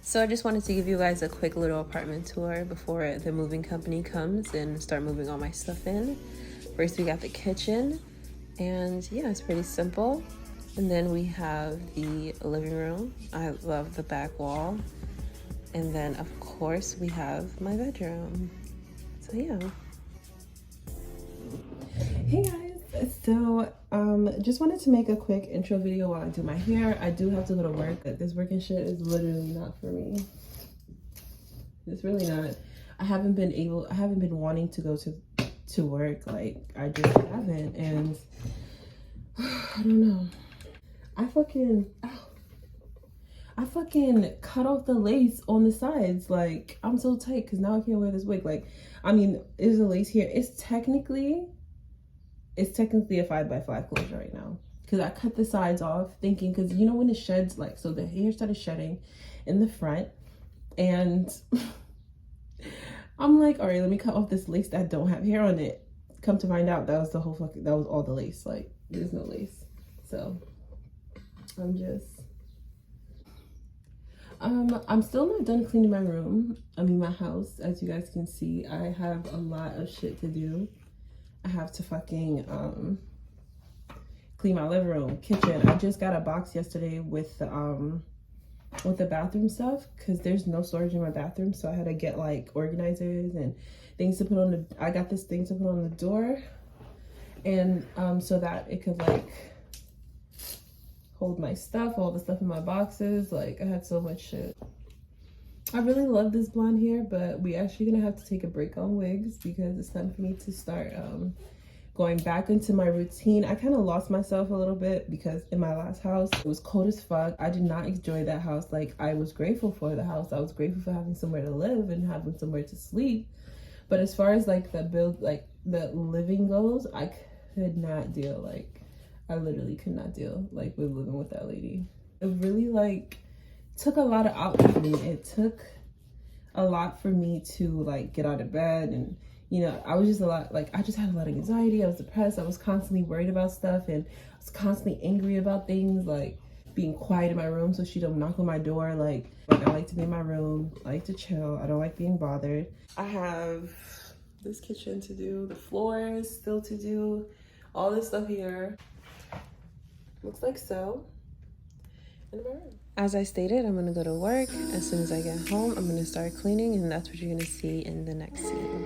So I just wanted to give you guys a quick little apartment tour before the moving company comes and start moving all my stuff in. First we got the kitchen, and yeah, it's pretty simple. And then we have the living room. I love the back wall. And then of course we have my bedroom. So yeah. Hey guys. So just wanted to make a quick intro video while I do my hair. I do have to go to work. This working shit is literally not for me. It's really not. I haven't been wanting to go to work. Like, I just haven't. And I don't know. I fucking cut off the lace on the sides. Like, I'm so tight because now I can't wear this wig. Like, I mean, is the lace here? It's technically a 5x5 closure right now, because I cut the sides off thinking, because you know when it sheds, like, so the hair started shedding in the front, and I'm like, all right, let me cut off this lace that don't have hair on it. Come to find out, that was all the lace. Like, there's no lace. So I'm still not done cleaning my room. I mean, my house. As you guys can see, I have a lot of shit to do. I have to fucking clean my living room, kitchen. I just got a box yesterday with the bathroom stuff, because there's no storage in my bathroom, so I had to get like organizers and things to put on the. I got this thing to put on the door, and so that it could like hold my stuff, all the stuff in my boxes. Like, I had so much shit. I really love this blonde hair, but we actually gonna have to take a break on wigs because it's time for me to start going back into my routine. I kind of lost myself a little bit because in my last house, it was cold as fuck. I did not enjoy that house. Like, I was grateful for the house. I was grateful for having somewhere to live and having somewhere to sleep. But as far as like the living goes, I could not deal. Like, I literally could not deal like with living with that lady. It really like took a lot of out for me. It took a lot for me to like get out of bed, and you know, I was just I just had a lot of anxiety. I was depressed. I was constantly worried about stuff, and I was constantly angry about things, like being quiet in my room so she don't knock on my door. Like I like to be in my room. I like to chill. I don't like being bothered. I have this kitchen to do, the floors still to do, all this stuff here. Looks like so. In my room. As I stated, I'm gonna go to work. As soon as I get home, I'm gonna start cleaning, and that's what you're gonna see in the next scene.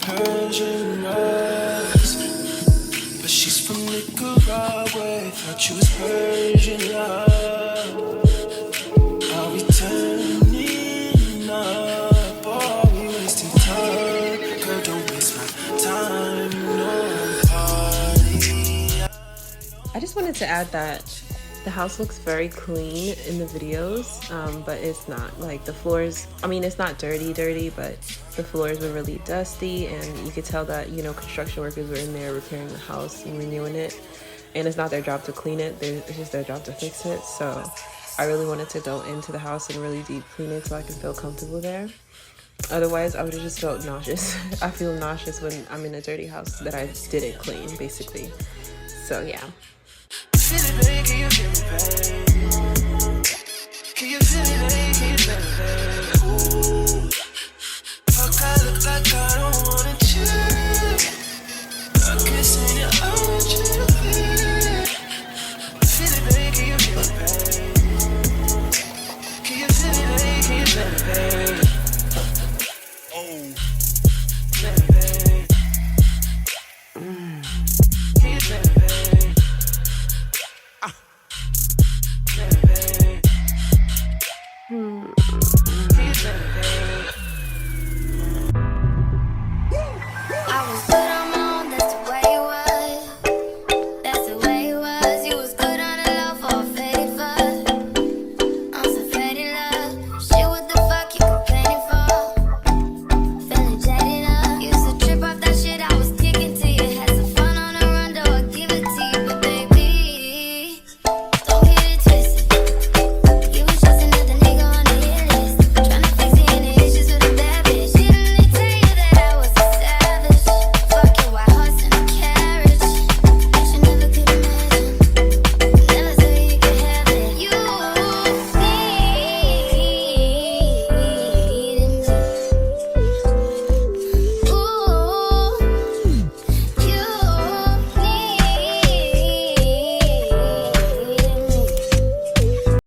Persian rose, but she's from Nicaragua. Thought you was Persian love. Are we turning up? Are we wasting time? Girl, don't waste my time. No party. I just wanted to add that the house looks very clean in the videos, but it's not. Like, the floors, I mean, it's not dirty, but the floors were really dusty, and you could tell that, you know, construction workers were in there repairing the house and renewing it, and it's not their job to clean it, it's just their job to fix it. So I really wanted to go into the house and really deep clean it so I could feel comfortable there. Otherwise, I would have just felt nauseous. I feel nauseous when I'm in a dirty house that I didn't clean, basically. So yeah. Can you feel it, can you feel it, can you feel it, ooh, fuck, I look like I don't